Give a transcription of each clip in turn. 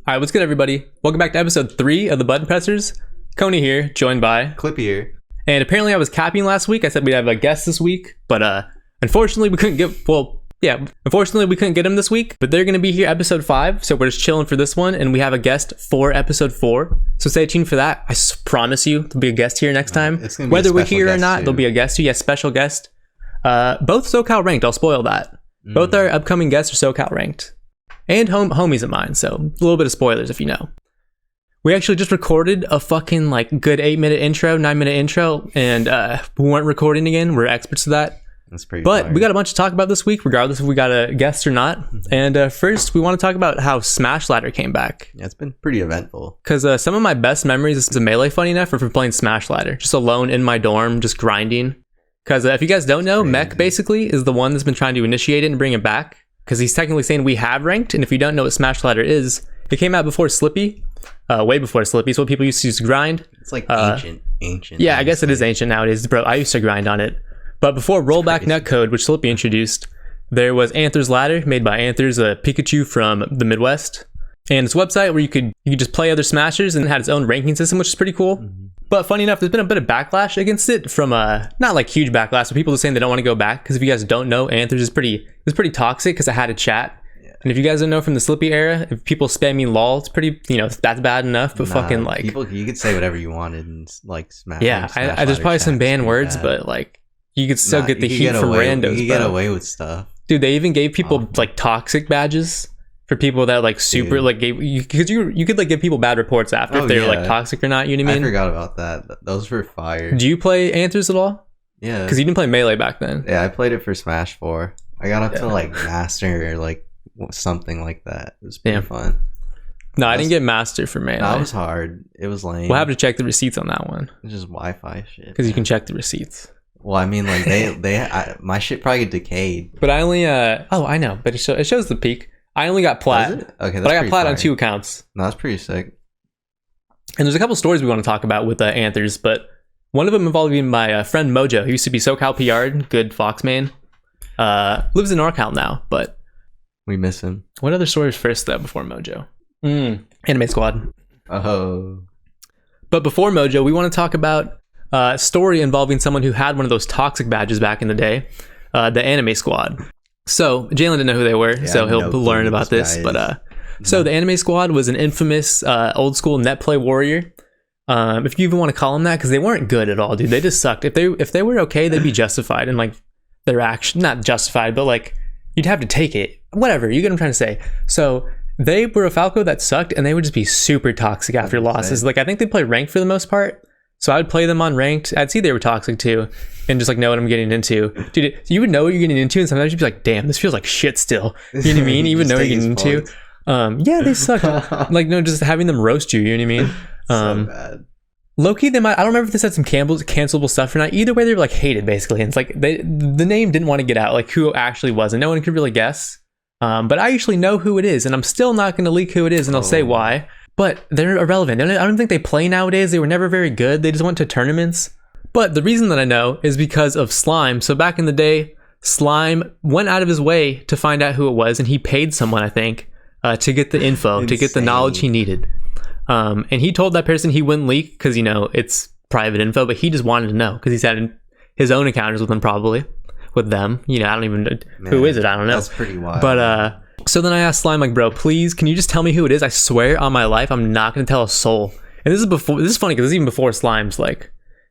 Alright, what's good everybody? Welcome back to episode 3 of the Button Pressers. Kony here, joined by Clippi here. And apparently I was capping last week. I said we'd have a guest this week, but unfortunately we couldn't get, unfortunately we couldn't get him this week, but they're going to be here episode 5, so we're just chilling for this one, and we have a guest for episode 4, so stay tuned for that. I promise you there'll be a guest here next time. Whether we're here or not, there'll be a guest too. Yes, special guest. Both SoCal ranked, I'll spoil that. Both our upcoming guests are SoCal ranked. And homies of mine, so a little bit of spoilers if you know. We actually just recorded a fucking good 8-minute intro, 9-minute intro, and we weren't recording again. We're experts at that. That's pretty But fire. we got a bunch to talk about this week, regardless if we got a guest or not. And first, we want to talk about how Smash Ladder came back. Yeah, it's been pretty eventful. Because some of my best memories of Melee, funny enough, are from playing Smash Ladder. Just alone in my dorm, just grinding. Because if you guys don't know, Mekk basically is the one that's been trying to initiate it and bring it back. Because he's technically saying we have ranked, and if you don't know what Smash Ladder is, it came out before Slippi, way before Slippi. It's what people used to use to grind. It's like ancient. Yeah, I guess it is ancient nowadays, bro. I used to grind on it. But before rollback netcode, which Slippi introduced, there was Anther's Ladder, made by Anther's, a Pikachu from the Midwest. And it's a website where you could just play other Smashers, and it had its own ranking system, which is pretty cool. But funny enough, there's been a bit of backlash against it from not like huge backlash, but people just saying they don't want to go back. Because if you guys don't know, Anther's is pretty toxic because I had a chat. Yeah. And if you guys don't know from the Slippi era, if people spamming LOL, it's pretty, that's bad enough. But people, you could say whatever you wanted and Smash. Yeah, there's probably some banned words, but you could still get the heat from randos. You get away with stuff. Dude, they even gave people toxic badges. For people that super gave you, because you could give people bad reports after if they're toxic or not, you know what I mean? I forgot about that. Those were fire. Do you play Anthers at all? Yeah. Because you didn't play Melee back then. Yeah, I played it for Smash 4. I got up to Master or something like that. It was pretty fun. No, I didn't get Master for Melee. That was hard. It was lame. We'll have to check the receipts on that one. It's just Wi-Fi shit. Because you can check the receipts. Well, I mean, my shit probably decayed. But I only I know, but it shows the peak. I only got plat. Okay, but I got plat on 2 accounts. No, that's pretty sick. And there's a couple stories we want to talk about with Anthers, but one of them involving my friend MoJoe. He used to be SoCal PR'd, good Fox main. Lives in NorCal now, but we miss him. What other stories first though before MoJoe? AnimeSquad. Oh. But before MoJoe, we want to talk about a story involving someone who had one of those toxic badges back in the day, TheAnimeSquad. So Jalen didn't know who they were, so he'll learn about this. But so the TheAnimeSquad was an infamous old school Netplay warrior. If you even want to call them that, because they weren't good at all, dude. They just sucked. If they were okay, they'd be justified and their action, not justified, but you'd have to take it. Whatever, you get what I'm trying to say. So they were a Falco that sucked, and they would just be super toxic after losses. I think they play ranked for the most part. So I would play them on ranked. I'd see they were toxic too, and just know what I'm getting into. Dude, you would know what you're getting into, and sometimes you'd be like, damn, this feels like shit still. You know what I mean? You would know what you're getting into. Yeah, they suck. Just having them roast you, you know what I mean? So bad. Low-key, they might, I don't remember if they said some cancelable stuff or not. Either way, they were hated basically. And it's the name didn't want to get out, who it actually was, and no one could really guess. But I actually know who it is, and I'm still not going to leak who it is, and I'll say why. But they're irrelevant. I don't think they play nowadays. They were never very good. They just went to tournaments. But the reason that I know is because of Slime. So back in the day, Slime went out of his way to find out who it was, and he paid someone, I think, to get the info, to get the knowledge he needed. And he told that person he wouldn't leak because, it's private info, but he just wanted to know because he's had his own encounters with them, probably. With them. I don't even know. Who is it? I don't know. That's pretty wild. But, so then I asked Slime, bro, please, can you just tell me who it is? I swear on my life, I'm not going to tell a soul. And this is funny because this is even before Slime's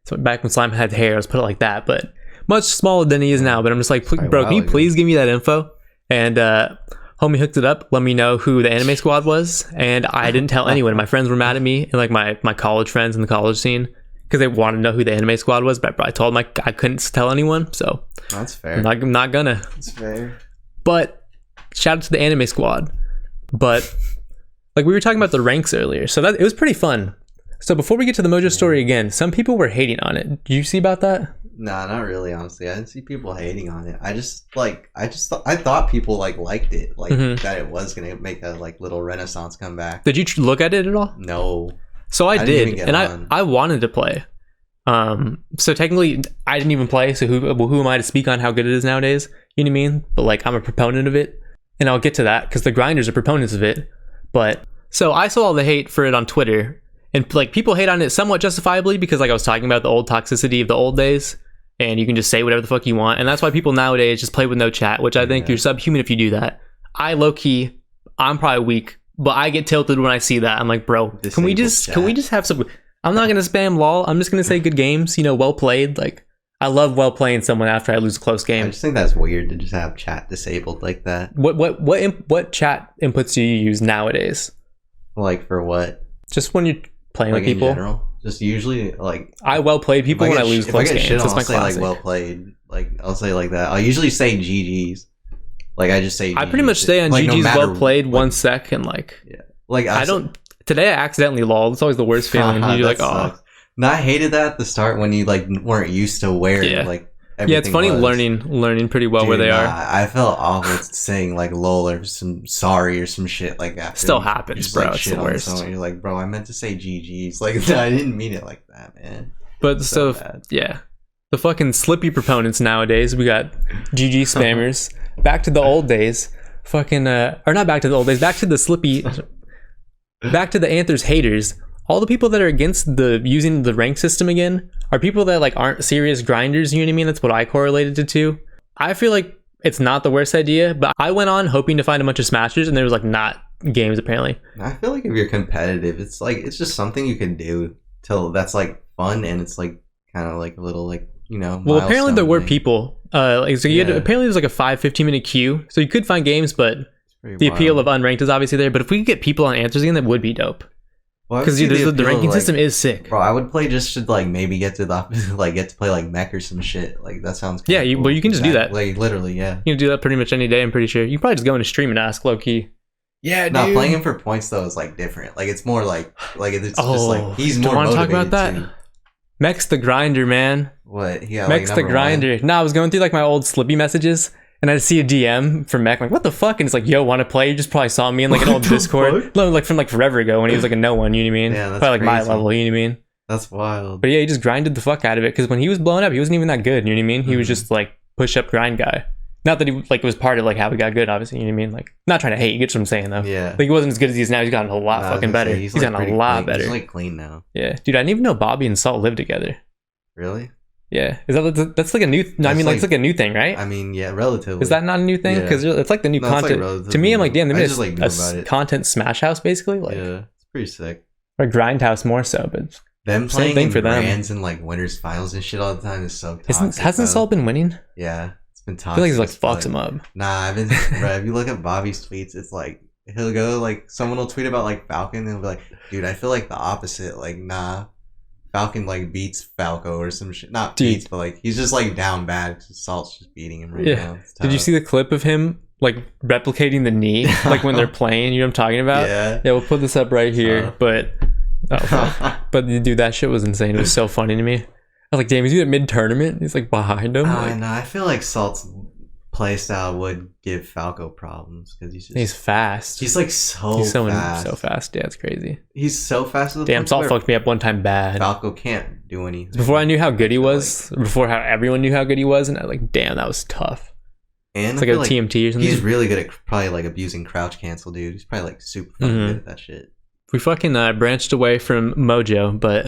so back when Slime had hair, let's put it like that, but much smaller than he is now. But I'm just bro, can you please give me that info? And homie hooked it up, let me know who the TheAnimeSquad was. And I didn't tell anyone. My friends were mad at me, and my college friends in the college scene, because they wanted to know who the TheAnimeSquad was. But I told them I couldn't tell anyone. So that's fair. I'm not gonna. That's fair. But shout out to the TheAnimeSquad. But we were talking about the ranks earlier, so it was pretty fun. So before we get to the MoJoe story again, some people were hating on it. Do you see about that? Nah, not really, honestly. I didn't see people hating on it. I thought people liked it, that it was gonna make a little renaissance comeback. Did you look at it at all? No. So I did, and I wanted to play. So technically, I didn't even play. So who am I to speak on how good it is nowadays? You know what I mean? But I'm a proponent of it, and I'll get to that because the grinders are proponents of it. But So I saw all the hate for it on Twitter, and like people hate on it somewhat justifiably because like I was talking about the old toxicity of the old days, and you can just say whatever the fuck you want, and that's why people nowadays just play with no chat, which I think you're subhuman if you do that. I low key, I'm probably weak, but I get tilted when I see that. I'm like, bro, can we just have some? I'm not gonna spam lol. I'm just gonna say good games. You know, well played. Like I love well playing someone after I lose a close game. I just think that's weird to just have chat disabled like that. What chat inputs do you use nowadays? Like for what? Just when you're playing with people. In general, just usually like I well played people when I lose close games. Shit on, I'll say like well played. Like I'll say like that. I'll usually say GGs. Like I just say. I pretty much say on like, GG's well played 1 sec and like. Yeah. Like I don't. Today I accidentally lol. It's always the worst feeling. You're like, oh. No, I hated that at the start when you like weren't used to where like. Yeah, it's funny learning pretty well where they are. I felt awful saying like lol or some sorry or some shit like that. Still happens, bro. Like, it's the worst. You're like, bro, I meant to say GGs. Like, I didn't mean it like that, man. But so yeah, the fucking Slippi proponents nowadays. We got GG spammers. Back to the old days. Fucking or not back to the old days. Back to the Slippi. Back to the Anther's haters. All the people that are against the using the rank system again are people that like aren't serious grinders, you know what I mean? That's what I correlated it to. I feel like it's not the worst idea, but I went on hoping to find a bunch of smashers and there was like not games apparently. I feel like if you're competitive, it's like it's just something you can do till that's like fun and it's like kind of like a little like, you know, well apparently there were people like so you had apparently there's like a 5-15 minute queue, so you could find games, but the appeal of unranked is obviously there. But if we could get people on Anthers again, that would be dope. Because the ranking system is sick. Bro, I would play just to like maybe get to the like get to play like Mekk or some shit. Like that sounds cool. Yeah, but you can just do that. Like literally, yeah. You can do that pretty much any day, I'm pretty sure. You can probably just go into stream and ask low key. Yeah, dude. Playing him for points though is like different. Like it's more like it's just like he's more motivated. Want to talk about that? Too. Mekk the Grinder, man. What? Yeah, Mekk's the Grinder. No, I was going through like my old Slippi messages. And I see a DM from Mekk, like, what the fuck? And it's like, yo, want to play? You just probably saw me in like an old Discord. No, like from like forever ago when he was like a no one, you know what I mean? Yeah, that's probably like crazy. my level, you know what I mean? That's wild. But yeah, he just grinded the fuck out of it because when he was blowing up, he wasn't even that good, you know what I mean? He was just like push up grind guy. Not that he like was part of like how he got good, obviously, you know what I mean? Like, not trying to hate, you get what I'm saying though. Yeah. Like he wasn't as good as he is now, he's gotten a lot fucking better. He's like gotten a lot better. He's like clean now. Yeah. Dude, I didn't even know Bobby and Salt lived together. Really? Yeah, that's like a new. I mean, like, it's like a new thing, right? I mean, yeah, relatively. Is that not a new thing? Because it's like the new content. Like to me, I'm like, damn, they made like a content smash house basically. Like, yeah, it's pretty sick. Or grind house more so, but them same thing for them. Brands and like winners finals and shit all the time is so toxic. Hasn't Salt been winning? Yeah, it's been toxic. I feel like he's like fucks him up. Nah, I've been. Bro, if you look at Bobby's tweets, it's like he'll go like someone will tweet about like Falcon and he'll be like, dude, I feel like the opposite. Like, nah. Falcon like beats Falco or some shit. Not beats, but like he's just like down bad because Salt's just beating him right now. Did you see the clip of him like replicating the knee like when they're playing? You know what I'm talking about? Yeah. Yeah, we'll put this up right here. But dude, that shit was insane. It was so funny to me. I was like, damn, he's at mid tournament. He's like behind him. No, I feel like Salt's playstyle would give Falco problems because he's fast. He's like so fast. Yeah, it's crazy. He's so fast. Damn, Salt fucked me up one time bad. Falco can't do anything. Before I knew how good he was, before how everyone knew how good he was, and I was like, damn, that was tough. And it's like a TMT or something. He's really good at probably like abusing crouch cancel, dude. He's probably like super fucking good at that shit. We fucking branched away from MoJoe, but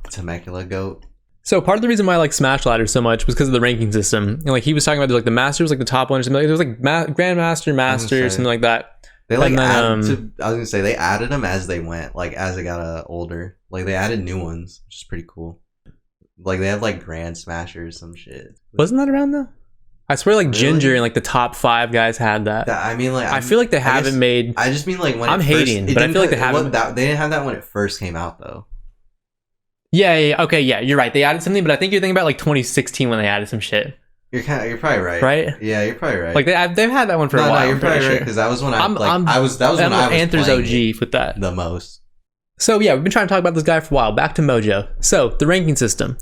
Temecula GOAT. So part of the reason why I like Smash Ladder so much was because of the ranking system. And like he was talking about like the Masters, like the top one or something. There was like Grandmaster, Master, something like that. They like I was gonna say they added them as they went, like as they got older. Like they added new ones, which is pretty cool. Like they have like Grand Smashers, some shit. Wasn't that around though? I swear like Ginger and like the top 5 guys had that. I mean like I feel like they haven't made. I just mean like when I'm hating, but I feel like they haven't. They didn't have that when it first came out though. Yeah, okay, yeah, you're right. They added something, but I think you're thinking about like 2016 when they added some shit. You're probably right. Right? Yeah, you're probably right. Like they've had that one for a while. No, you're probably right because that was when I was Anther's OG with that the most. So yeah, we've been trying to talk about this guy for a while. Back to MoJoe. So the ranking system.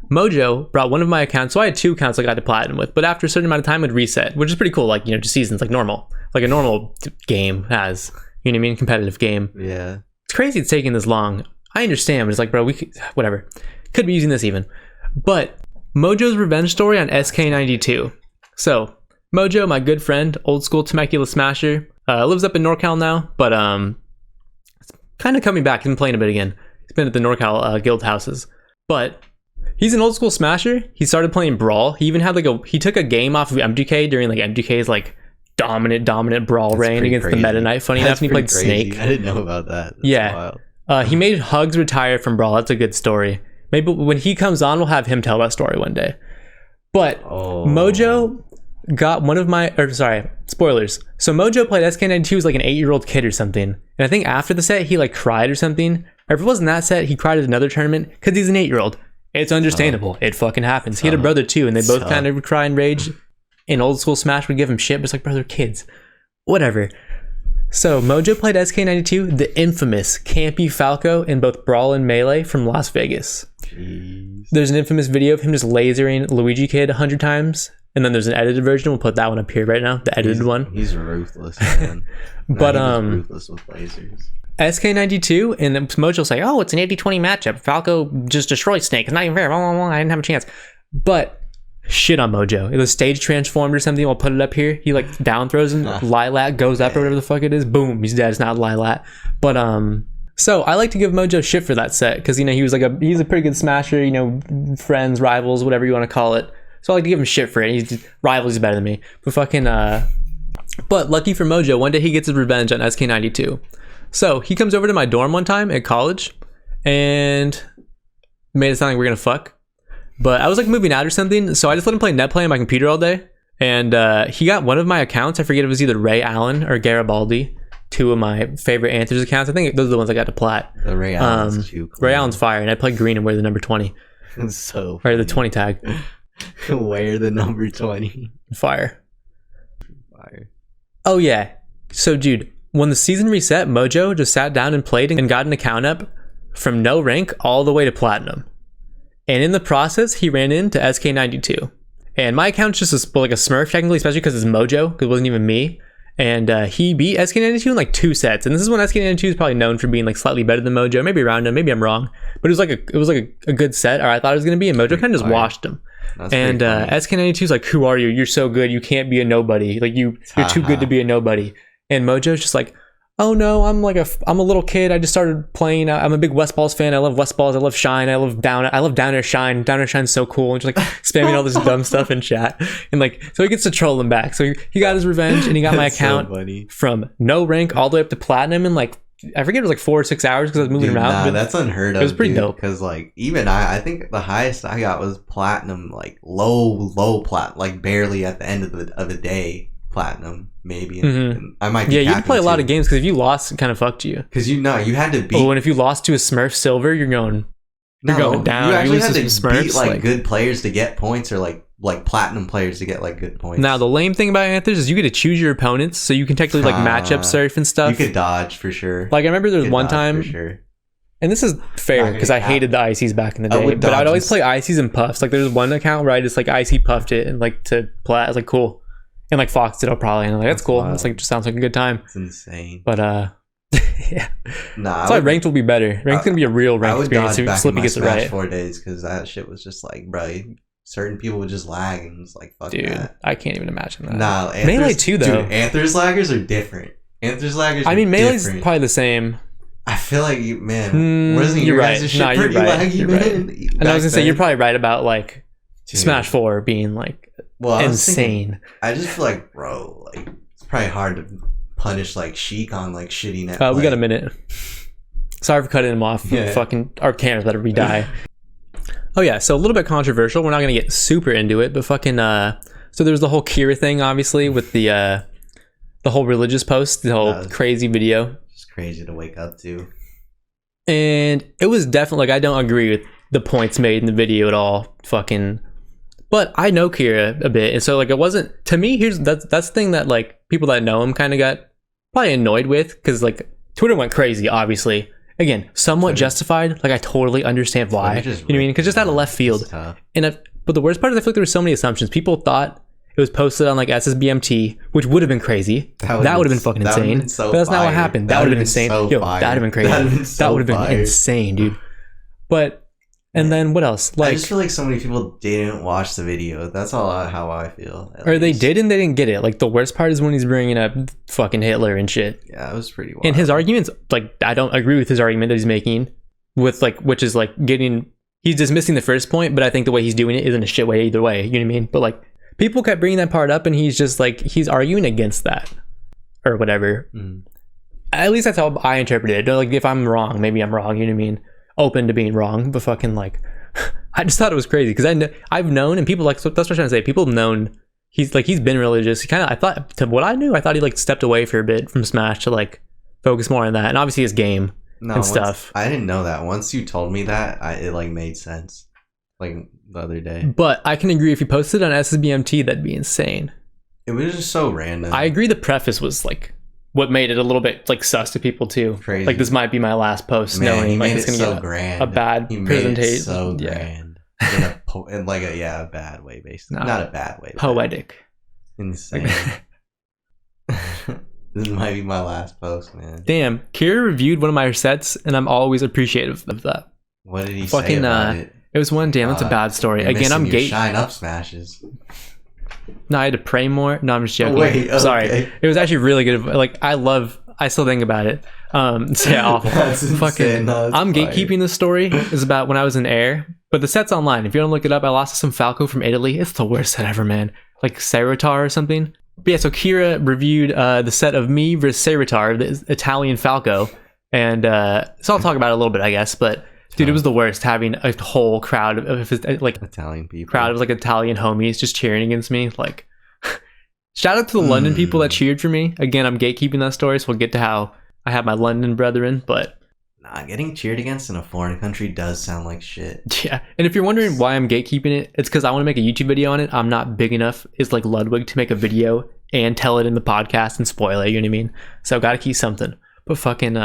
MoJoe brought one of my accounts. So I had 2 accounts I got to platinum with, but after a certain amount of time, it would reset, which is pretty cool. Like, you know, just seasons like normal, like a normal game has. You know what I mean? Competitive game. Yeah. It's crazy it's taking this long. I understand, but it's like, bro, whatever. Could be using this even. But MoJoe's revenge story on SK92. So MoJoe, my good friend, old school Temecula smasher, lives up in NorCal now, but kind of coming back. He's been playing a bit again. He's been at the NorCal guild houses. But he's an old school smasher. He started playing Brawl. He even had he took a game off of MGK during like MGK's like dominant Brawl reign against the Meta Knight. Funny enough, and he played Snake. I didn't know about that. That's wild. He made Hugs retire from Brawl. That's a good story. Maybe when he comes on, we'll have him tell that story one day. But MoJoe got one of my, spoilers. So MoJoe played SK92 as like an 8-year-old kid or something. And I think after the set, he like cried or something. Or if it wasn't that set, he cried at another tournament because he's an 8-year-old. It's understandable. It fucking happens. He had a brother too, and they both kind of cry and rage. And old school Smash would give him shit, but it's like, brother, kids. Whatever. So MoJoe played SK92, the infamous Campy Falco in both Brawl and Melee from Las Vegas. Jeez. There's an infamous video of him just lasering Luigi Kid 100 times. And then there's an edited version. We'll put that one up here right now. The edited one. He's ruthless, man. But ruthless with lasers. SK92 and then MoJoe's like, oh, it's an 80-20 matchup. Falco just destroys Snake. It's not even fair. I didn't have a chance. But shit on MoJoe. It was stage transformed or something. We'll put it up here. He like down throws him. Lilat goes up or whatever the fuck it is. Boom. He's dead. It's not Lilat. But so I like to give MoJoe shit for that set because he was he's a pretty good smasher. Friends, rivals, whatever you want to call it. So I like to give him shit for it. He's rivals is better than me. But fucking but lucky for MoJoe, one day he gets his revenge on SK92. So he comes over to my dorm one time at college and made it sound like we're gonna fuck. But I was like moving out or something, so I just let him play Netplay on my computer all day. And he got one of my accounts. I forget if it was either Ray Allen or Garibaldi. Two of my favorite Anthers accounts. I think those are the ones I got to plat. The Ray Allen's too cool. Ray Allen's fire, and I play green and wear the number 20. So or the 20 tag. Wear the number 20. Fire. Oh yeah. So dude, when the season reset, MoJoe just sat down and played and got an account up from no rank all the way to platinum. And in the process, he ran into SK92. And my account's just like a smurf technically, especially because it's MoJoe, because it wasn't even me. And he beat SK92 in like 2 sets. And this is when SK92 is probably known for being like slightly better than MoJoe, maybe around him, maybe I'm wrong. But it was like a good set, or I thought it was gonna be, and MoJoe kind of just washed him. And SK92 is like, who are you? You're so good, you can't be a nobody. Like you're too good to be a nobody. And MoJoe's just like, oh no, I'm a little kid. I just started playing. I'm a big West Balls fan. I love West Balls. I love Shine. I love Down Air Shine. Down Air Shine's so cool. And just like spamming all this dumb stuff in chat. And like, so he gets to troll him back. So he got his revenge and he got my account from no rank all the way up to platinum in like, I forget, it was like 4 or 6 hours because I was moving around. Nah, that's unheard of. It was pretty dope. Because like even I think the highest I got was platinum, like low plat, like barely at the end of the day. Platinum maybe. And I might be you play a lot of games because if you lost, it kind of fucked you. Because you had to beat. Oh, and if you lost to a Smurf Silver, you're going down. You actually had to Smurfs, beat like good players to get points, or like platinum players to get like good points. Now the lame thing about Anthers is you get to choose your opponents, so you can technically like matchup surf and stuff. You could dodge for sure. Like I remember there was one time, and this is fair because I hated the ICs back in the day, but I'd always play ICs and puffs. Like there's one account where I just like IC puffed it and like to plat. I was like, cool. And like Fox did it probably, and I'm like, that's cool. It's like, just sounds like a good time. It's insane. But yeah. That's why ranked will be better. Ranked gonna be a real ranked experience if Slippi gets it right. 4 days because that shit was just like, bro, certain people would just lag and it's like, fuck dude, that. I can't even imagine that. Nah, Melee too though. Dude, Anthers laggers are different. I mean, Melee's probably the same. I feel like wasn't you're right. You're right. You're right. And I was gonna say you're probably right about like Smash 4 being like insane. I just feel like, bro, like it's probably hard to punish like Sheik on like shitty net. We got a minute. Sorry for cutting him off. Yeah. Fucking our cameras better die. Oh yeah, so a little bit controversial. We're not gonna get super into it, but fucking so there's the whole Kira thing, obviously, with the whole religious post, the whole crazy video. It's crazy to wake up to. And it was definitely like, I don't agree with the points made in the video at all. Fucking. But I know Kira a bit, and so like it wasn't, to me, that's the thing that like people that know him kind of got probably annoyed with, because like Twitter went crazy, obviously. Again, somewhat justified. Like I totally understand why. You know what I mean? Because just out of left field. And but the worst part is I feel like there were so many assumptions. People thought it was posted on like SSBMT, which would have been crazy. That would have been fucking insane. But that's not what happened. That would have been insane. Yo, that would have been crazy. That would have been insane, dude. But And then what else? Like, I just feel like so many people didn't watch the video. That's how I feel. Or they did and they didn't get it. Like, the worst part is when he's bringing up fucking Hitler and shit. Yeah, it was pretty wild. And his arguments, like, I don't agree with his argument that he's making with, like, which is, like, he's dismissing the first point, but I think the way he's doing it isn't a shit way either way. You know what I mean? But, like, people kept bringing that part up and he's just, like, he's arguing against that. Or whatever. At least that's how I interpreted it. Like, if I'm wrong, maybe I'm wrong. You know what I mean? Open to being wrong, but fucking, like, I just thought it was crazy because I've known, and people, like, so that's what I'm trying to say. People have known he's been religious. He kind of, I thought, to what I knew, I thought he, like, stepped away for a bit from Smash to, like, focus more on that, and obviously his game and stuff. I didn't know that. Once you told me that, it like made sense. Like the other day. But I can agree if you posted on SSBMT, that'd be insane. It was just so random. I agree. The preface was like what made it a little bit like sus to people too. Crazy. Like, this might be my last post, knowing like it's gonna get a bad presentation. So grand. In like a bad way, basically. Not a bad way. Poetic. Insane. This might be my last post, man. Damn, Kira reviewed one of my sets, and I'm always appreciative of that. What did he say about it? It was one. Damn, that's a bad story. Again, I'm gate. Shine up smashes. No, I had to pray more. No, I'm just joking. Wait, okay. Sorry. It was actually really good. Like, I still think about it. So yeah, awful. Fucking. I'm gatekeeping this story. It's about when I was in Heir, but the set's online. If you want to look it up, I lost to some Falco from Italy. It's the worst set ever, man. Like Serotar or something. But yeah, so Kira reviewed the set of me versus Serotar, the Italian Falco, and so I'll talk about it a little bit, I guess. But dude, it was the worst having a whole crowd of like Italian people, like Italian homies just cheering against me. Like, shout out to the London people that cheered for me. Again, I'm gatekeeping that story, so we'll get to how I have my London brethren, but getting cheered against in a foreign country does sound like shit. Yeah, and if you're wondering why I'm gatekeeping it, it's because I want to make a YouTube video on it. I'm not big enough as like Ludwig to make a video and tell it in the podcast and spoil it, you know what I mean? So gotta keep something. But fucking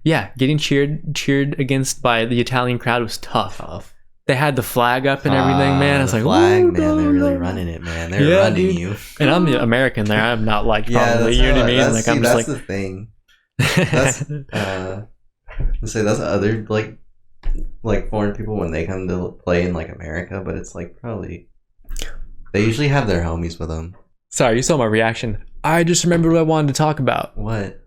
yeah, getting cheered against by the Italian crowd was tough. They had the flag up and everything, man. I was like, flag, man, they're really running it, man. They're running you. And I'm the American there. I'm not like probably, you know what I mean? Like, I'm just like, that's the thing. That's let's say that's other like foreign people when they come to play in like America, but it's like probably they usually have their homies with them. Sorry, you saw my reaction. I just remembered what I wanted to talk about. What?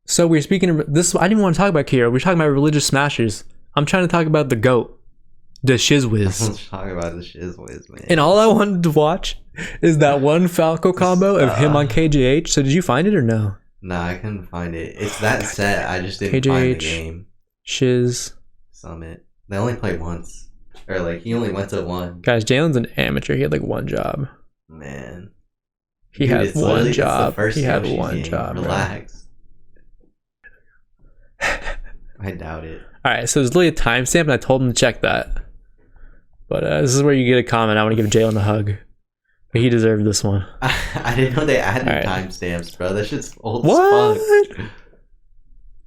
So we're speaking of this. I didn't even want to talk about Kira. We're talking about religious smashers. I'm trying to talk about the GOAT, DaShizWiz. Let's talk about DaShizWiz, man. And all I wanted to watch is that one Falco combo of him on KJH. So did you find it or no? Nah, I couldn't find it. It's that set. I just didn't find the game. Shiz. Summit. They only played once. Or like, he only went to one. Guys, Jalen's an amateur. He had like one job. Man. He had one job. He had one job. Relax. I doubt it. Alright, so there's literally a timestamp and I told him to check that. But this is where you get a comment. I want to give Jalen a hug. But he deserved this one. I didn't know they added timestamps, bro. That shit's old as fuck.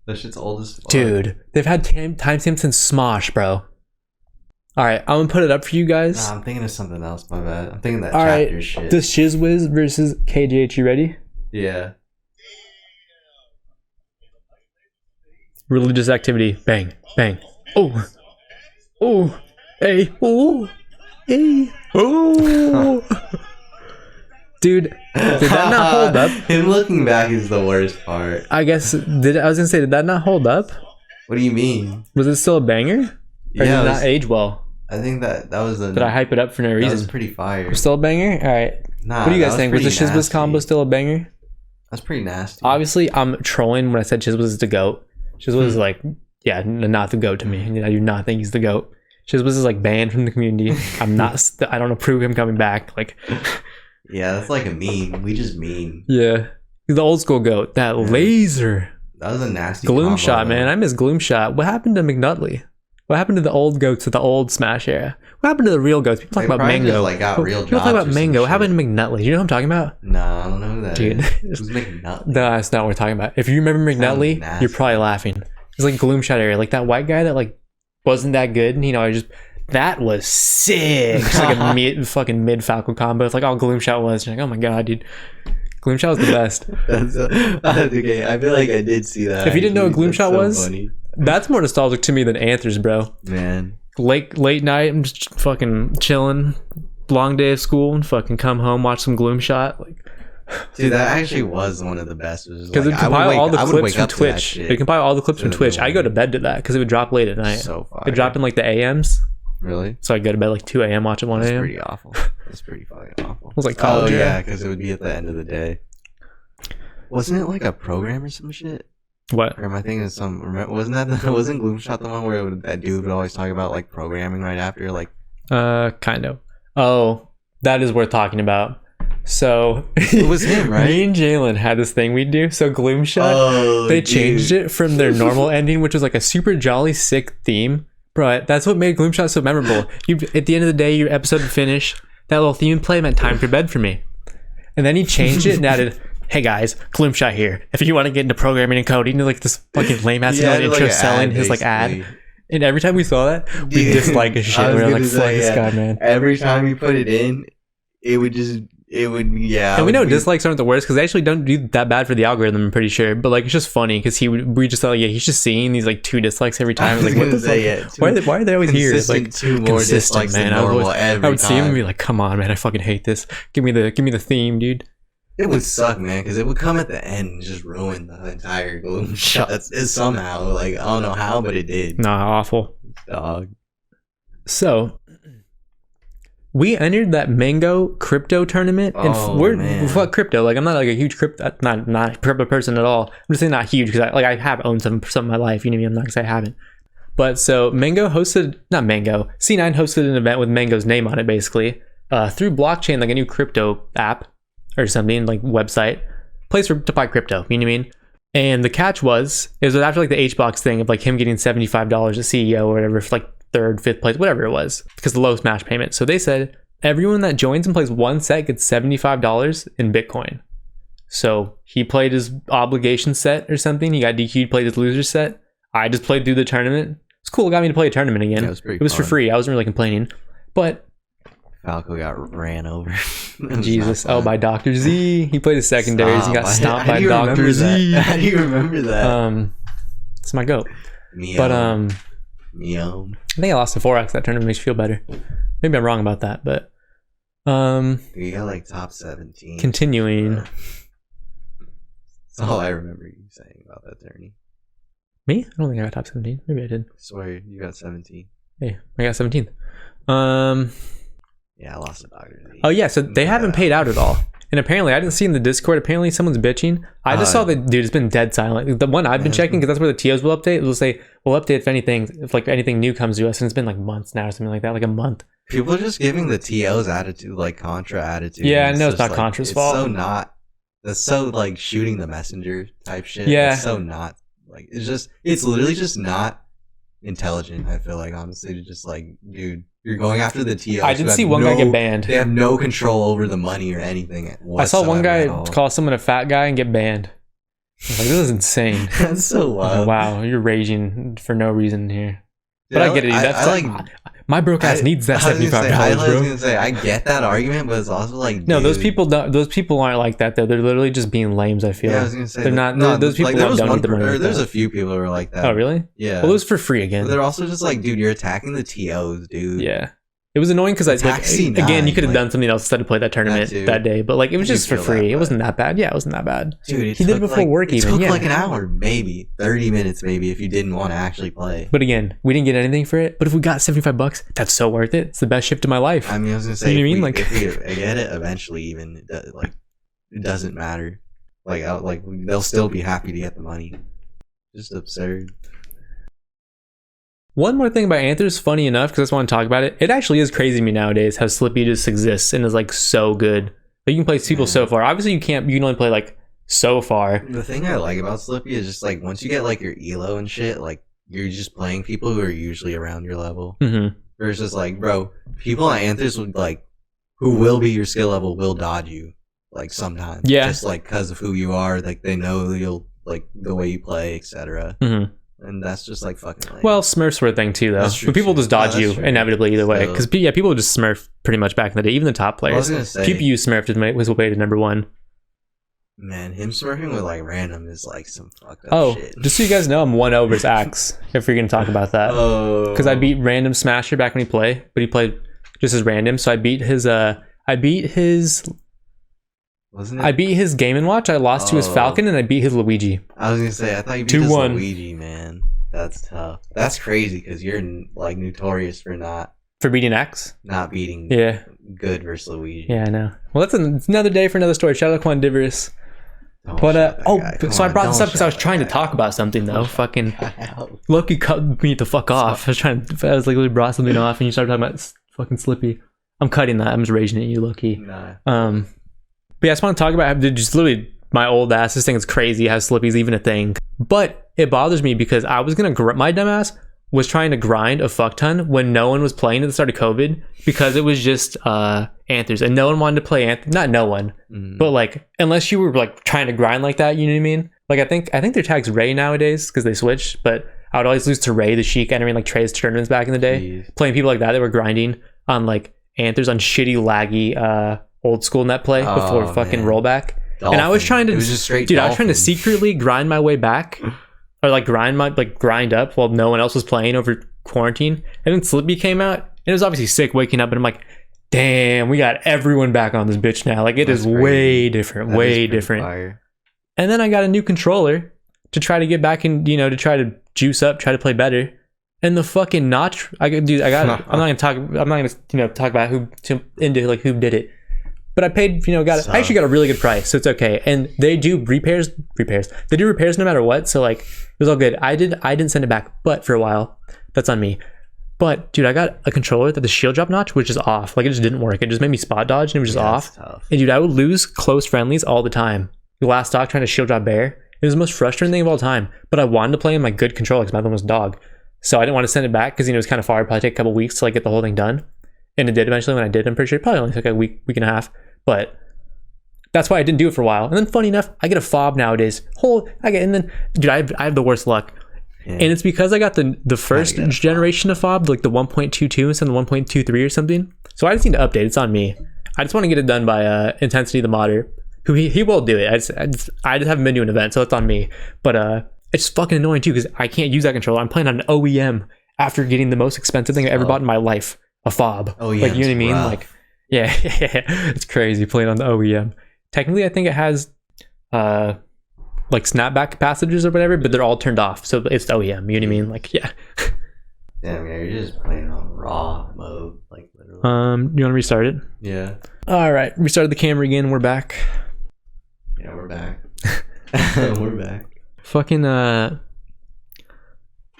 That shit's old as fuck. Dude, they've had timestamps since Smosh, bro. Alright, I'm gonna put it up for you guys. Nah, I'm thinking of something else, my bad. I'm thinking that chapter shit. DaShizWiz versus KJH, you ready? Yeah. Religious activity. Bang. Bang. Oh. Oh. Hey. Oh. Hey. Oh. Dude, did that not hold up? Him looking back is the worst part. I guess, I was gonna say, did that not hold up? What do you mean? Was it still a banger? Or did it not age well? I think that was a... Did I hype it up for no reason? That was pretty fire. Still a banger? Alright. Nah, what do you guys think? Was the SSBM combo still a banger? That's pretty nasty. Obviously, I'm trolling when I said SSBM is the GOAT. SSBM is like, yeah, not the GOAT to me. I do not think he's the GOAT. SSBM is like banned from the community. I'm not... I don't approve him coming back. Like... Yeah, that's like a meme. We just meme. Yeah. The old school GOAT. That laser. That was a nasty Gloomshot, man. I miss Gloomshot. What happened to McNutly? What happened to the old GOATs of the old Smash era? What happened to the real GOATs? People talk about Mang0’s. Just, like, got real People talk about Mang0’s. What happened to McNutly? You know what I'm talking about? Nah, I don't know who that Dude. is. Who's McNutly? No, that's not what we're talking about. If you remember McNutly, you're probably laughing. It's like Gloomshot era. Like that white guy that like wasn't that good. And, you know, that was sick. It's like a fucking mid Falco combo. It's like all Gloomshot was. You're like, oh my god, dude. Gloomshot was the best. Okay, I feel like I did see that. If you didn't know what Gloomshot was, funny. That's more nostalgic to me than Anthers, bro. Man. late night. I'm just fucking chilling. Long day of school and fucking come home, watch some Gloomshot. Like, dude, that actually was one of the best. Because it compile all the clips from Twitch. It compile all the clips from Twitch. I go to bed to that because it would drop late at night. So far. It dropped in like the AMs. Really? So I go to bed like 2 a.m. watch at 1 a.m. That's pretty awful. That's pretty fucking awful. It was like college. Oh yeah, because it would be at the end of the day. Wasn't it like a program or some shit? What? Or am I thinking of some? Wasn't Gloomshot the one where that dude would always talk about like programming right after like? Kind of. Oh, that is worth talking about. So it was him, right? Me and Jalen had this thing we'd do. So Gloomshot, they changed it from their normal ending, which was like a super jolly sick theme. Bro, that's what made Gloomshot so memorable. At the end of the day, your episode would finish. That little theme play meant time for bed for me. And then he changed it and added, "Hey guys, Gloomshot here. If you want to get into programming and coding," like this fucking lame ass intro like selling his like ad. And every time we saw that, we dislike his shit. We were like, "Fuck this guy, man." Every time you put it in, it would yeah. And we know dislikes aren't the worst because they actually don't do that bad for the algorithm, I'm pretty sure. But like, it's just funny because we just thought, yeah, he's just seeing these like 2 dislikes every time. Like, what the fuck? Why are they always here? It's like 2 more dislikes than normal every time. I would see him and be like, come on, man, I fucking hate this. Give me the theme, dude. It would suck, man, because it would come at the end and just ruin the entire Gloomshot. Somehow, like, I don't know how, but it did. Nah, awful. Dog. So we entered that Mang0’s crypto tournament, and we're fuck crypto. Like, I'm not like a huge crypto, not a crypto person at all. I'm just saying not huge because I have owned some in my life. You know what I mean? I'm not gonna say I haven't. But so C9 hosted an event with Mang0’s name on it, basically through blockchain, like a new crypto app or something, like website, place to buy crypto. You know what I mean? And the catch was after like the HBox thing of like him getting $75 as CEO or whatever for like 3rd, 5th place, whatever it was, because the low smash payment. So they said everyone that joins and plays 1 set gets $75 in Bitcoin. So he played his obligation set or something. He got DQ'd, played his loser set. I just played through the tournament. It's cool. It got me to play a tournament again. Yeah, it was for free. I wasn't really complaining. But Falco got ran over. Jesus. Oh, by Dr. Z. He played his secondaries and got stomped by Dr. Z. How do you remember that? It's my goat. But I think I lost to 4x. That tournament makes you feel better. Maybe I'm wrong about that, but you got like top 17. Continuing. That's all I remember you saying about that tourney. Me? I don't think I got top 17. Maybe I did. I swear you got 17. Hey, I got 17th. Yeah, I lost to Dr. Z. Oh yeah, so they haven't paid out at all. And apparently, I didn't see in the Discord, apparently someone's bitching. I just saw that, dude, it's been dead silent. The one I've been checking, because that's where the TOs will update. It'll say, we'll update if like anything new comes to us. And it's been like months now or something like that, like a month. People are just giving the TOs attitude, like Contra attitude. Yeah, I know it's not like, Contra's fault. That's so like shooting the messenger type shit. Yeah. It's so not, like, it's literally just not intelligent, I feel like, honestly, to just like, dude, you're going after the TOs. I did see one guy get banned. They have no control over the money or anything. I saw one guy call someone a fat guy and get banned. I was like, this is insane. That's so wild. Wow, you're raging for no reason here. But I get it. That's like my broke ass needs that $75, bro. I was gonna say I get that argument, but it's also like, no, those people aren't like that though. They're literally just being lames. I feel. Yeah, I was gonna say they're not. No, those people like, don't need the money. There's a few people who are like that. Oh really? Yeah. Well, it was for free again. But they're also just like, dude, you're attacking the TOs, dude. Yeah. It was annoying because again, you could have done something else instead of play that tournament that day. But like, it was just for free. It wasn't that bad. Yeah, it wasn't that bad. Dude, he did it before work even. It took like an hour, maybe 30 minutes, maybe if you didn't want to actually play. But again, we didn't get anything for it. But if we got $75, that's so worth it. It's the best shift of my life. I mean, I was gonna say, you know what I mean? Like, if we get it eventually, even like, it doesn't matter. Like they'll still be happy to get the money. Just absurd. One more thing about Anther is funny enough, because I just want to talk about it. It actually is crazy to me nowadays how Slippi just exists and is like so good. Like, you can play people so far. Obviously, you can only play like so far. The thing I like about Slippi is just like once you get like your elo and shit, like you're just playing people who are usually around your level. Mm-hmm. Versus like, bro, people on Anthers would like who will be your skill level will dodge you like sometimes. Yeah. Just like because of who you are, like they know you'll like the way you play, etc. Mm-hmm. And that's just like fucking lame. Well, Smurfs were a thing too, though. But people just dodge you inevitably either way. Because people would just Smurf pretty much back in the day. Even the top players. Well, I was gonna say, PPU Smurfed was way to number one. Man, him smurfing with like random is like some fucked up shit. Just so you guys know, I'm 1-0 versus Axe, if you're gonna talk about that. Because I beat Random Smasher back when he played, but he played just as random. So I beat his Game & Watch. I lost to his Falcon, and I beat his Luigi. I was gonna say, I thought you beat his Luigi, man. That's tough. That's crazy because you're like notorious for beating X, not beating good versus Luigi. Yeah, I know. Well, it's another day for another story. Shout out Quandiverous. But so I brought this up because I was trying to talk about something though. Fucking Loki cut me the fuck off. I was like literally brought something off, and you started talking about fucking Slippi. I'm cutting that. I'm just raging at you, Loki. Nah. But yeah, I just want to talk about just literally my old ass. This thing is crazy how Slippi's even a thing. But it bothers me because I was gonna my dumbass was trying to grind a fuck ton when no one was playing at the start of COVID because it was just Anthers and no one wanted to play Anther. Not no one, but like unless you were like trying to grind like that, you know what I mean? Like I think their tag's Ray nowadays because they switched, but I would always lose to Ray, the Sheik entering like Trey's tournaments back in the day. Playing people like that were grinding on like Anthers on shitty laggy old school Netplay before fucking rollback. Dolphin. And I was trying to, it was just straight I was trying to secretly grind my way back. Or like grind up while no one else was playing over quarantine. And then Slippi came out. And it was obviously sick waking up and I'm like, damn, we got everyone back on this bitch now. Like it is crazy. Way different. Way different. Fire. And then I got a new controller to try to get back in, to try to juice up, try to play better. And the fucking notch I'm not gonna talk about who did it. But I paid, I actually got a really good price, so it's okay. And they do repairs. They do repairs no matter what. So like, it was all good. I didn't send it back, but for a while, that's on me. But dude, I got a controller that the shield drop notch, which is off. Like it just didn't work. It just made me spot dodge, and it was just off. Tough. And dude, I would lose close friendlies all the time. The last stock trying to shield drop bear. It was the most frustrating thing of all time. But I wanted to play in my good controller because my other one was dog. So I didn't want to send it back because it was kind of far. It'd probably take a couple weeks to like get the whole thing done. And it did eventually. When I did, I'm pretty sure it probably only took a week and a half. But that's why I didn't do it for a while. And then funny enough, I get a fob nowadays. And then dude, I have the worst luck. Yeah. And it's because I got the first generation of fob, like the 1.22 instead of the 1.23 or something. So I just need to update. It's on me. I just want to get it done by Intensity the modder, who he will do it. I just haven't been to an event, so it's on me. But it's just fucking annoying too because I can't use that controller. I'm playing on an OEM after getting the most expensive thing I ever bought in my life, a fob. Oh yeah, like you know what I mean? Rough. Like yeah, it's crazy playing on the OEM. Technically, I think it has like snapback capacitors or whatever, but they're all turned off, so it's OEM. You know what I mean? Like yeah. Damn, yeah, you're just playing on raw mode, like literally. You want to restart it? Yeah. All right, restarted the camera again. We're back. Yeah, we're back. We're back. Fucking I'll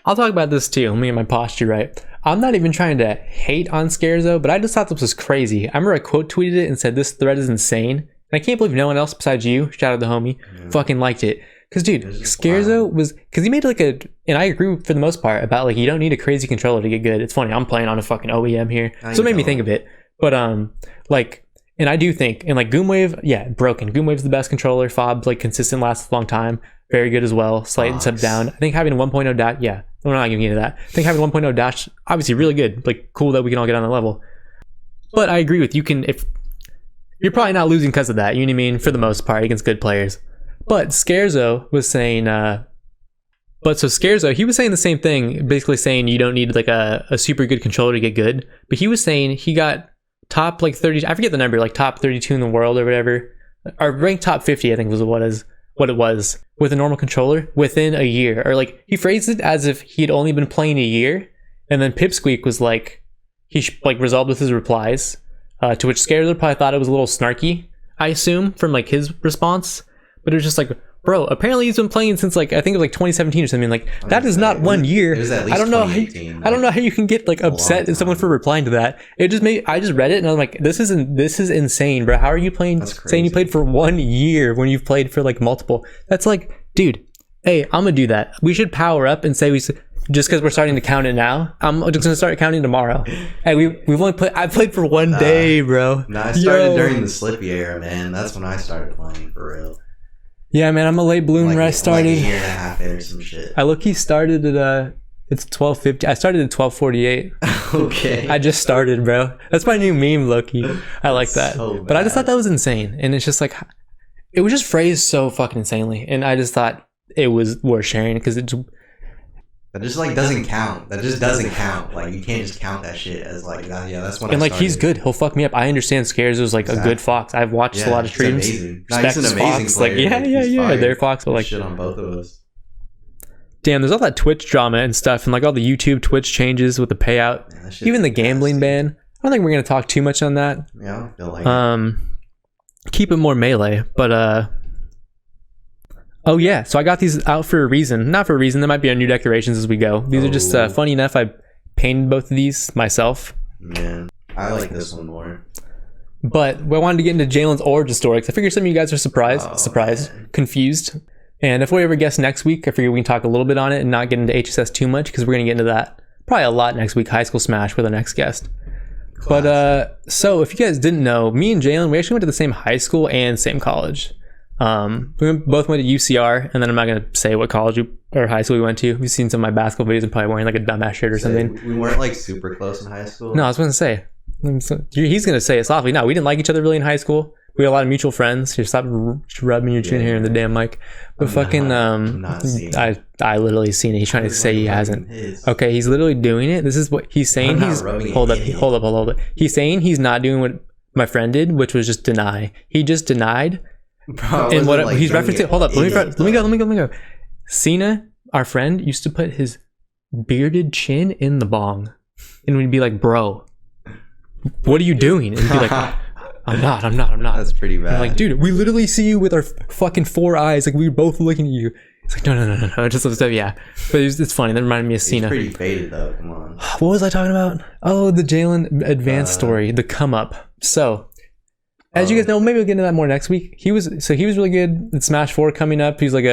talk about this too. Let me get my posture right. I'm not even trying to hate on Skerzo, but I just thought this was crazy. I remember I quote tweeted it and said this thread is insane. And I can't believe no one else besides you, shout out the homie, fucking liked it. Because dude, Skerzo was, because he made like and I agree for the most part about like you don't need a crazy controller to get good. It's funny, I'm playing on a fucking OEM here. So it made me think of it. But like, and I do think, and like Goomwave, yeah, broken. Goomwave's the best controller. Fob, like consistent, lasts a long time. Very good as well. Slight and step down. I think having a 1.0 dash, yeah, we're not gonna get into that. I think having 1.0 dash, obviously really good. Like cool that we can all get on that level. But I agree with you can, if you're probably not losing because of that, you know what I mean, for the most part against good players. But Skerzo was saying, Skerzo, he was saying the same thing, basically saying you don't need like a super good controller to get good. But he was saying he got top like 30, I forget the number, like top 32 in the world or whatever, or ranked top 50, I think was what it was with a normal controller within a year. Or like he phrased it as if he had only been playing a year, and then Pipsqueak was like, he like resolved with his replies, to which Skerzo probably thought it was a little snarky, I assume, from like his response. But it was just like, bro, apparently he's been playing since like, I think it was like 2017 or something. Like that is not 1 year. I don't know how you can get like upset at someone for replying to that. It just made, I just read it and I'm like, this is insane, bro. How are you playing, saying you played for 1 year when you've played for like multiple? That's like, dude, hey, I'm gonna do that. We should power up and say just because we're starting to count it now, I'm just gonna start counting tomorrow. Hey, I played for 1 day, bro. No, I started during the Slippi era, man. That's when I started playing for real. Yeah, man, I'm a late bloomer. I started like a year and a half in or some shit. I low-key started at it's 12:50. I started at 12:48. Okay. I just started, bro. That's my new meme, low-key. I like that. So but I just thought that was insane. And it's just like, it was just phrased so fucking insanely, and I just thought it was worth sharing because it's. That just like doesn't count. That just doesn't count. Like you can't just count that shit as like yeah, that's what. And like he's good. He'll fuck me up. I understand Skerzo is like a good fox. I've watched a lot of streams. He's an amazing fox. player. Like yeah. They're fox, but like shit on both of us. Damn, there's all that Twitch drama and stuff, and like all the YouTube Twitch changes with the payout, even the gambling ban. I don't think we're gonna talk too much on that. Yeah, I don't feel like keep it more melee, but oh yeah, so I got these out for a reason. Not for a reason. There might be our new decorations as we go. These are just funny enough. I painted both of these myself. Man, I like this one more. But we wanted to get into Jalen's origin story because I figured some of you guys are surprised, confused. And if we ever guess next week, I figure we can talk a little bit on it and not get into HSS too much because we're going to get into that probably a lot next week, High School Smash with our next guest. Classic. But so if you guys didn't know, me and Jalen, we actually went to the same high school and same college. We both went to UCR, and then I'm not going to say what college or high school we went to. We've seen some of my basketball videos and probably wearing like a dumbass shirt or something. We weren't like super close in high school. No, I was going to say. He's going to say it softly. No, we didn't like each other really in high school. We had a lot of mutual friends. You stop rubbing your chin here in the damn mic. But I literally seen it. He's trying to say he hasn't. Okay, he's literally doing it. This is what he's saying. Hold up. He's saying he's not doing what my friend did, which was just deny. He just denied. Bro, and what he's referencing. Hold up. Let me go. Cena, our friend, used to put his bearded chin in the bong, and we'd be like, "Bro, what are you doing?" And he'd be like, I'm not. That's pretty bad. I'm like, dude, we literally see you with our fucking 4 eyes. Like, we were both looking at you. It's like, no. Just stuff, yeah. But it's funny. That reminded me of Cena. He's pretty faded, though. Come on. What was I talking about? Oh, the Jalen advanced story. The come up. So, as you guys know, maybe we'll get into that more next week. He was really good at Smash 4 coming up. He's like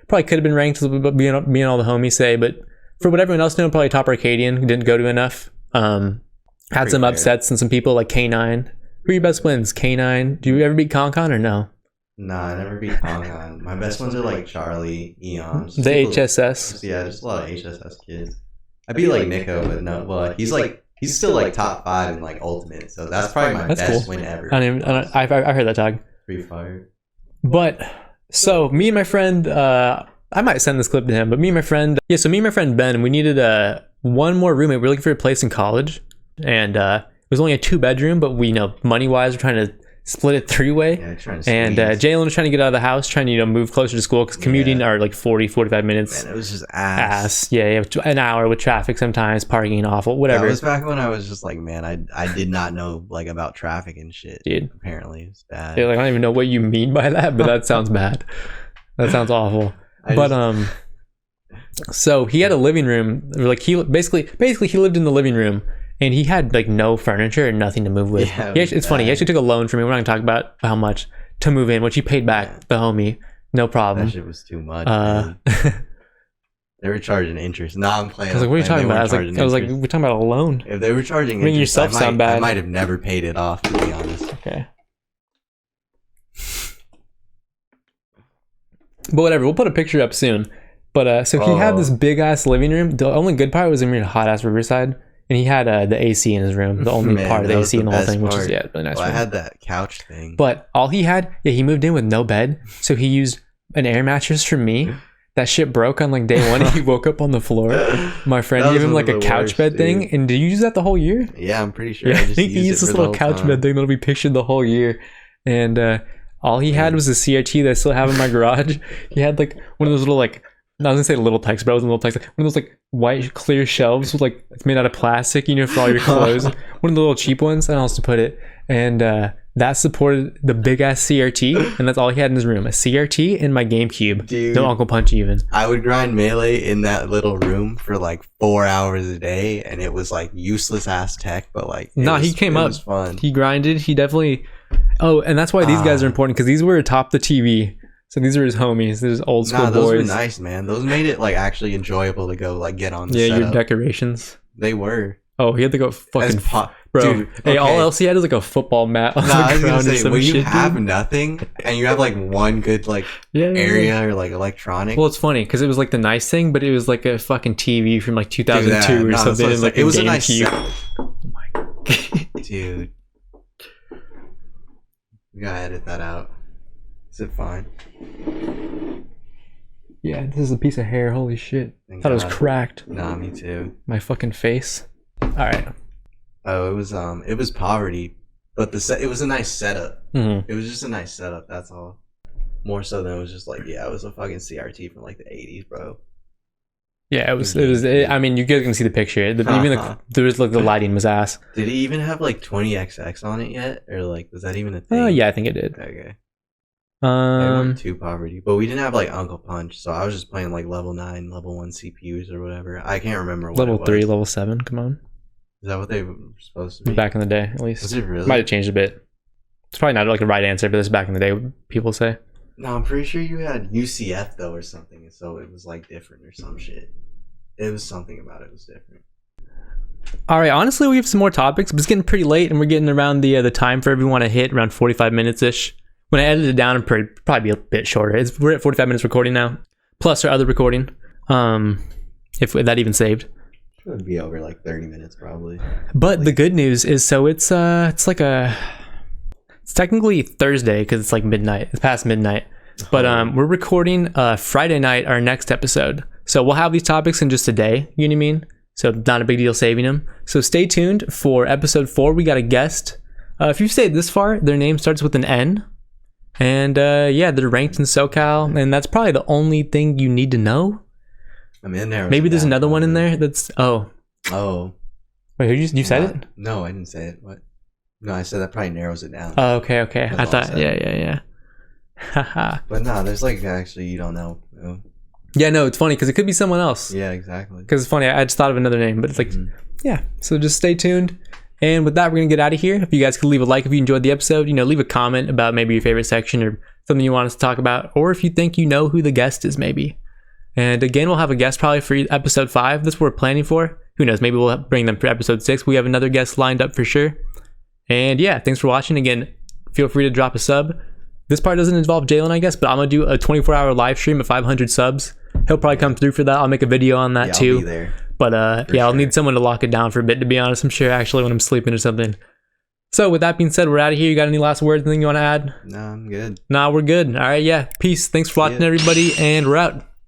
probably could have been ranked, being all the homies say. But for what everyone else knew, probably top Arcadian. He didn't go to enough. Had some upsets and some people like K9. Who are your best wins? K9. Do you ever beat Conch or no? Nah, I never beat Conch. My best ones are like Charlie, Eons. The HSS. Yeah, just a lot of HSS kids. I beat like Nico, but no. Well, he's still like top 5 in like Ultimate, so that's probably my best win ever. I heard that tag. Free Fire. But so me and my friend, I might send this clip to him. But me and my friend, Ben, we needed one more roommate. We were looking for a place in college, and it was only a 2-bedroom, but we money wise, we're trying to split it 3-way. Yeah, and Jalen was trying to get out of the house, trying to move closer to school because commuting are like 40-45 minutes. Man, it was just ass. Yeah, an hour with traffic sometimes, parking awful, whatever. That was back when I was just like, man, I did not know like about traffic and shit. Dude, apparently it's bad. Yeah, like I don't even know what you mean by that, but that sounds bad. That sounds awful. So he had a living room. Like he basically he lived in the living room. And he had like no furniture and nothing to move with. Yeah, it's funny. He actually took a loan from me. We're not gonna talk about how much to move in, which he paid back the homie, no problem. That shit was too much. They were charging interest. Nah, I'm playing. I was like, what are you talking about? I was like, we're talking about a loan. If they were charging interest, yourself sound bad. I might have never paid it off, to be honest. Okay. But whatever, we'll put a picture up soon. But so he had this big ass living room. The only good part was in hot ass Riverside. And he had the AC in his room, the only part of the AC in the whole thing, which is really nice. Well, I had that couch thing. But all he had, he moved in with no bed. So he used an air mattress from me. That shit broke on like day 1 and he woke up on the floor. My friend gave him like a couch bed thing. And did you use that the whole year? Yeah, I'm pretty sure. Yeah, I think he used this little couch bed thing that'll be pictured the whole year. And all he had was a CRT that I still have in my garage. He had like one of those little like, I was gonna say little text, but I wasn't little text. Like one of those like white clear shelves with like it's made out of plastic, for all your clothes. One of the little cheap ones, and else to put it. And that supported the big ass CRT, and that's all he had in his room: a CRT and my GameCube. Dude, no Uncle Punch even. I would grind Melee in that little room for like 4 hours a day, and it was like useless ass tech, but like he came up. It was fun. He grinded. He definitely. Oh, and that's why these guys are important because these were atop the TV. So these are his homies. These old school boys. Those were nice, man. Those made it like actually enjoyable to go like get on the setup. Your decorations. They were. Oh, he had to go fucking bro. Dude, okay. Hey, all else he had is like a football mat on the ground or some when shit. You have nothing and you have like one good like area or like electronic. Well, it's funny because it was like the nice thing, but it was like a fucking TV from like 2002 or something. And, like it was a nice setup. Oh my god, dude. We gotta edit that out. Is it fine? Yeah, this is a piece of hair. Holy shit. Thought it was cracked. Nah, me too. My fucking face. Alright. Oh, it was poverty. But it was a nice setup. Mm-hmm. It was just a nice setup, that's all. More so than it was just like, yeah, it was a fucking CRT from like the 80s, bro. Yeah, it was. I mean, you guys can see the picture. Even there was like the lighting was ass. Did it even have like 20XX on it yet, or like was that even a thing? Oh yeah, I think it did. Okay. It wasn't too poverty, but we didn't have like Uncle Punch, so I was just playing like level 9, level 1 CPUs or whatever. I can't remember what level it was. 3, level 7. Come on. Is that what they were supposed to be? Back in the day, at least. Was it really? Might have changed a bit. It's probably not like a right answer, but this is back in the day. People say. No, I'm pretty sure you had UCF though or something, so it was like different or some shit. It was something about it was different. All right, honestly, we have some more topics, but it's getting pretty late, and we're getting around the time for everyone to hit around 45 minutes ish. When I edit it down, it'll probably be a bit shorter. We're at 45 minutes recording now, plus our other recording. If that even saved. It would be over like 30 minutes probably. But the good news is, so it's technically Thursday because it's like midnight. It's past midnight. But we're recording Friday night our next episode. So we'll have these topics in just a day, you know what I mean? So not a big deal saving them. So stay tuned for episode 4. We got a guest. If you've stayed this far, their name starts with an N. And yeah, they're ranked in SoCal. And that's probably the only thing you need to know. I'm in there. Maybe there's another one in there that's... Oh. Wait, you said it? No, I didn't say it. What? No, I said that probably narrows it down. Oh, okay. I thought... Yeah. Haha. But no, there's like actually you don't know. Yeah, no, it's funny because it could be someone else. Yeah, exactly. Because it's funny, I just thought of another name, but it's like, yeah. So just stay tuned. And with that, we're going to get out of here. If you guys could leave a like if you enjoyed the episode, leave a comment about maybe your favorite section or something you want us to talk about, or if you think you know who the guest is maybe. And again, we'll have a guest probably for episode 5. That's what we're planning for. Who knows? Maybe we'll bring them for episode 6. We have another guest lined up for sure. And yeah, thanks for watching. Again, feel free to drop a sub. This part doesn't involve Jalen, I guess, but I'm going to do a 24-hour live stream at 500 subs. He'll probably come through for that. I'll make a video on that too. I'll be there. But yeah, I'll need someone to lock it down for a bit, to be honest. I'm sure actually when I'm sleeping or something. So with that being said, we're out of here. You got any last words, anything you want to add? No, I'm good. Nah, we're good. All right, yeah. Peace. Thanks for watching, everybody, and we're out.